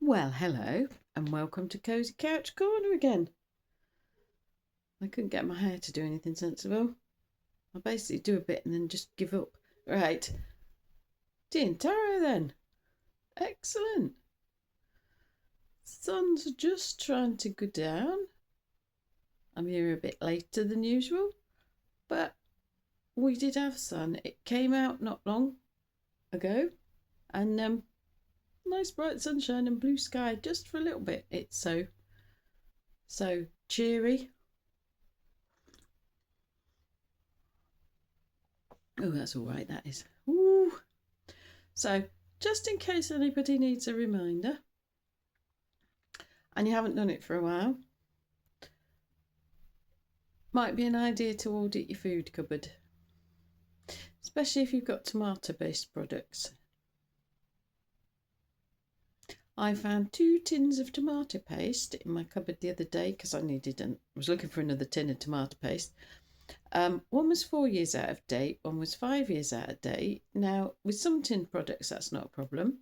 Well, hello, and welcome to Cozy Couch Corner again. I couldn't get my hair to do anything sensible. I basically do a bit and then just give up. Right, tea and taro then. Excellent. Sun's just trying to go down. I'm here a bit later than usual, but we did have sun. It came out not long ago, and nice bright sunshine and blue sky just for a little bit. It's so cheery. Oh, that's all right, that is. Ooh. So, just in case anybody needs a reminder and you haven't done it for a while, might be an idea to audit your food cupboard, especially if you've got tomato based products. I found 2 tins of tomato paste in my cupboard the other day because I was looking for another tin of tomato paste. One was 4 years out of date, one was 5 years out of date. Now, with some tin products, that's not a problem.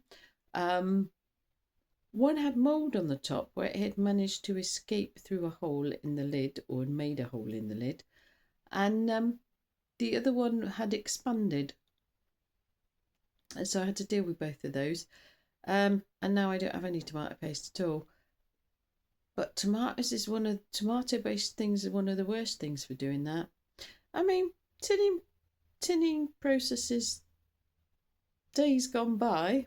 One had mould on the top where it had managed to escape through a hole in the lid or made a hole in the lid, and the other one had expanded. And so I had to deal with both of those. And now I don't have any tomato paste at all. But tomato-based things are one of the worst things for doing that. I mean, tinning processes, days gone by,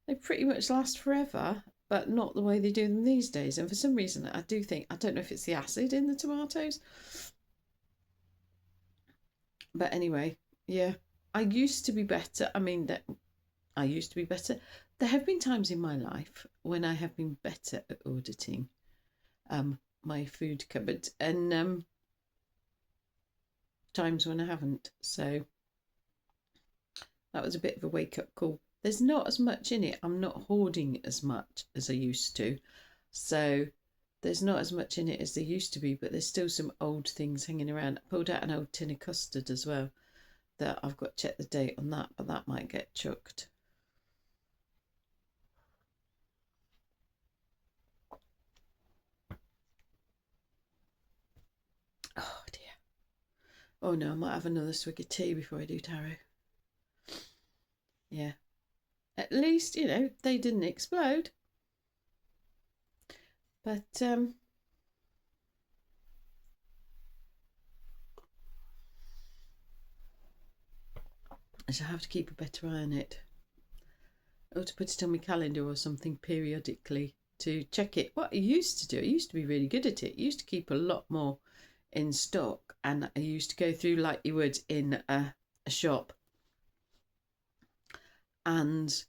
they pretty much last forever, but not the way they do them these days. And for some reason, I don't know if it's the acid in the tomatoes. But anyway, yeah, I used to be better. I used to be better. There have been times in my life when I have been better at auditing my food cupboard, and times when I haven't. So that was a bit of a wake-up call. There's not as much in it. I'm not hoarding as much as I used to. So there's not as much in it as there used to be, but there's still some old things hanging around. I pulled out an old tin of custard as well that I've got to check the date on that, but that might get chucked. Oh dear. Oh no, I might have another swig of tea before I do taro. Yeah. At least, they didn't explode. But I shall have to keep a better eye on it. Or to put it on my calendar or something periodically to check it. What I used to do, I used to be really good at it. I used to keep a lot more in stock, and I used to go through like you would in a shop and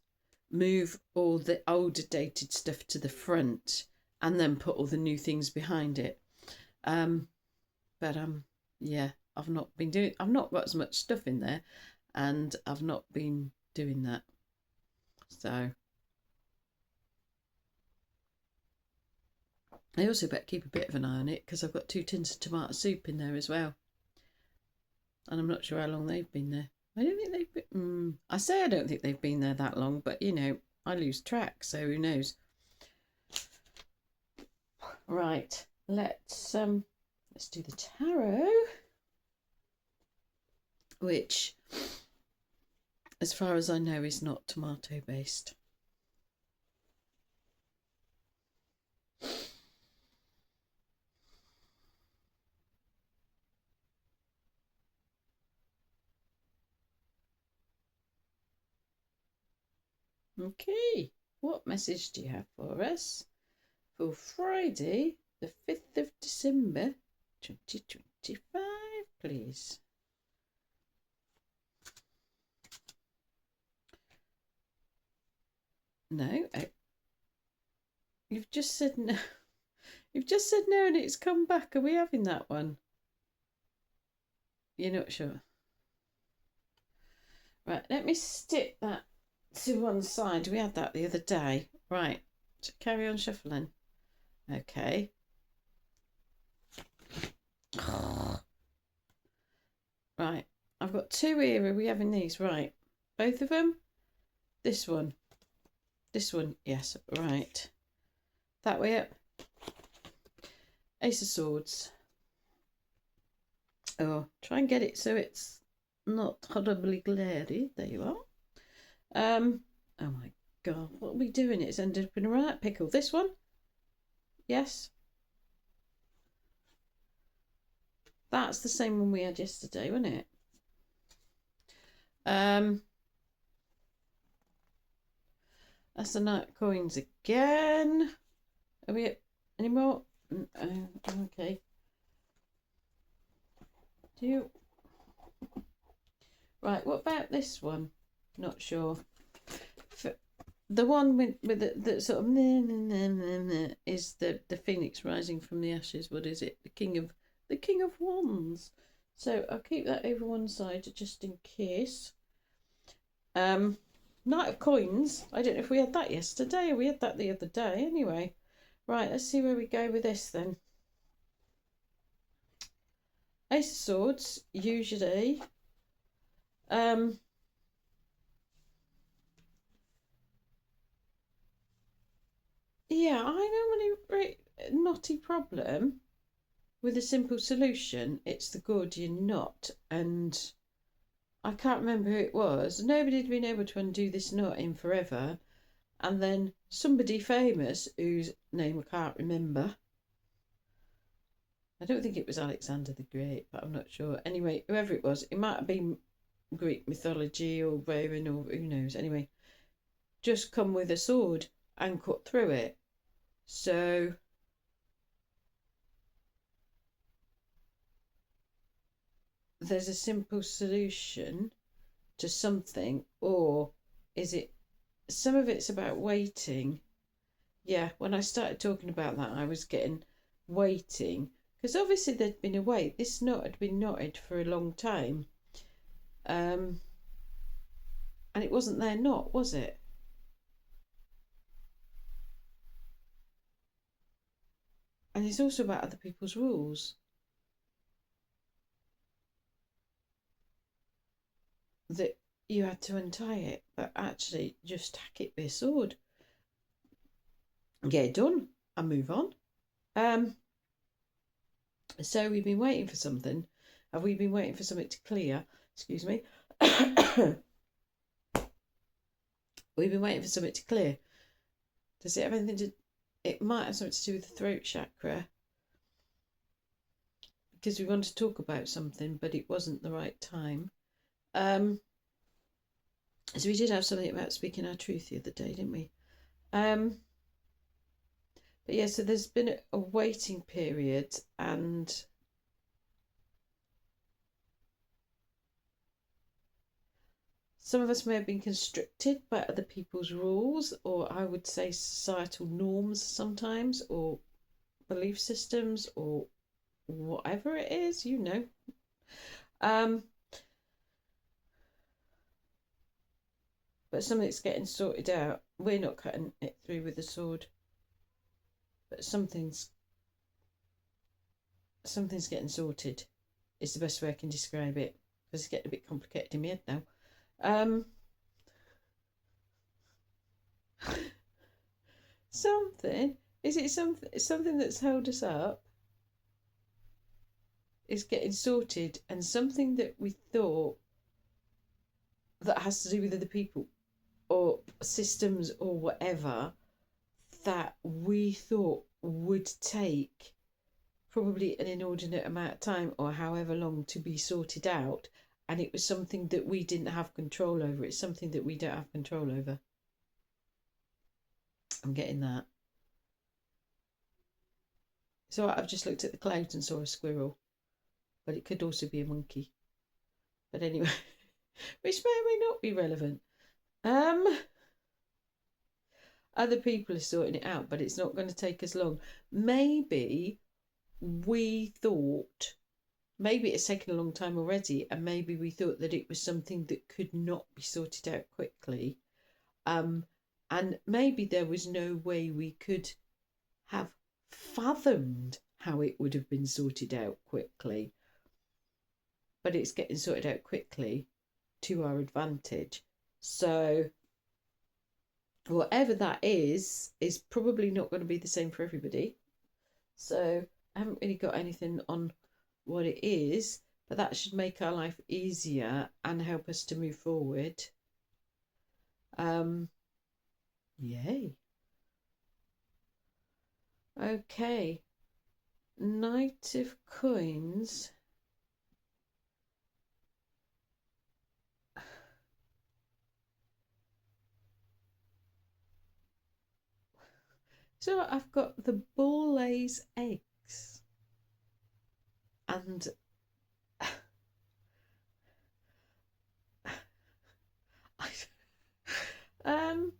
move all the older dated stuff to the front and then put all the new things behind it. But yeah, I've not got as much stuff in there, and I've not been doing that. So I also better keep a bit of an eye on it because I've got 2 tins of tomato soup in there as well. And I'm not sure how long they've been there. I don't think they've been... I say I don't think they've been there that long, but I lose track, so who knows. Right, let's do the taro, which, as far as I know, is not tomato based. Okay, what message do you have for us for Friday, the 5th of December, 2025, please? No, you've just said no. You've just said no and it's come back. Are we having that one? You're not sure? Right, let me stick that to one side. We had that the other day. Right, so carry on shuffling. Okay. Right, I've got 2 here. Are we having these? Right, both of them? This one. This one, yes, right. That way up. Ace of Swords. Oh, try and get it so it's not horribly glary. There you are. Oh my God, what are we doing? It's ended up in a right pickle. This one? Yes. That's the same one we had yesterday, wasn't it? That's the Knight of Coins again. Are we any more? Okay. Do you? Right, what about this one? Not sure. The one with the sort of is the phoenix rising from the ashes. What is it? The king of wands. So I'll keep that over one side just in case. Knight of coins. I don't know if we had that yesterday or we had that the other day. Anyway, right. Let's see where we go with this then. Ace of Swords usually. Yeah, I normally knotty problem with a simple solution. It's the Gordian knot, and I can't remember who it was. Nobody had been able to undo this knot in forever, and then somebody famous whose name I can't remember. I don't think it was Alexander the Great, but I'm not sure. Anyway, whoever it was, it might have been Greek mythology or Roman or who knows. Anyway, just come with a sword and cut through it. So there's a simple solution to something, or is it some of it's about waiting? Yeah, when I started talking about that, I was getting waiting because obviously there'd been a wait. This knot had been knotted for a long time, and it wasn't their knot, was it? And it's also about other people's rules that you had to untie it, but actually just tack it with a sword, get it done, and move on. So we've been waiting for something. Have we been waiting for something to clear? Excuse me. We've been waiting for something to clear. Does it have anything to? It might have something to do with the throat chakra because we wanted to talk about something, but it wasn't the right time. So we did have something about speaking our truth the other day, didn't we? But yeah, so there's been a waiting period, and some of us may have been constricted by other people's rules, or I would say societal norms sometimes, or belief systems, or whatever it is, you know. But something's getting sorted out. We're not cutting it through with a sword, but something's getting sorted. Is the best way I can describe it because it's getting a bit complicated in my head now. Something is it something that's held us up is getting sorted, and something that we thought that has to do with other people or systems or whatever that we thought would take probably an inordinate amount of time or however long to be sorted out, and it was something that we didn't have control over. It's something that we don't have control over. I'm getting that. So I've just looked at the clouds and saw a squirrel, but it could also be a monkey. But anyway, which may or may not be relevant. Other people are sorting it out, but it's not going to take as long. Maybe we thought, maybe it's taken a long time already, and maybe we thought that it was something that could not be sorted out quickly. And maybe there was no way we could have fathomed how it would have been sorted out quickly. But it's getting sorted out quickly to our advantage. So whatever that is probably not going to be the same for everybody. So I haven't really got anything on what it is, but that should make our life easier and help us to move forward. Yay. Okay. Knight of Coins. So I've got the bull lays eggs. And um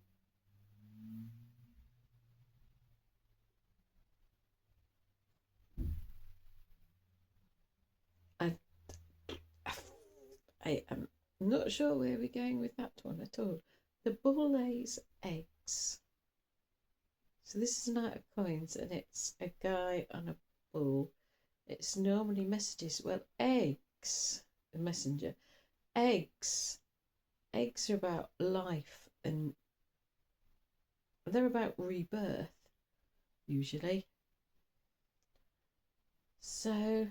I, I am not sure where we're going with that one at all. The bull lays eggs. So this is a Knight of Coins and it's a guy on a bull. It's normally messages. Well, eggs, a messenger. Eggs. Eggs are about life and they're about rebirth, usually. So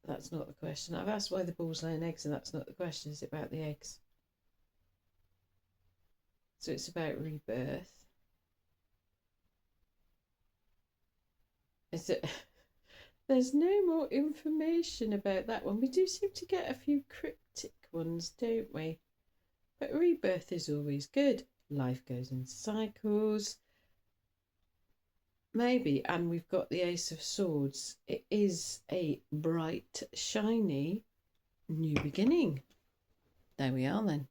that's not the question. I've asked why the bull's laying eggs, and that's not the question. Is it about the eggs? So it's about rebirth. Is it? There's no more information about that one. We do seem to get a few cryptic ones, don't we? But rebirth is always good. Life goes in cycles. Maybe, and we've got the Ace of Swords. It is a bright, shiny new beginning. There we are then.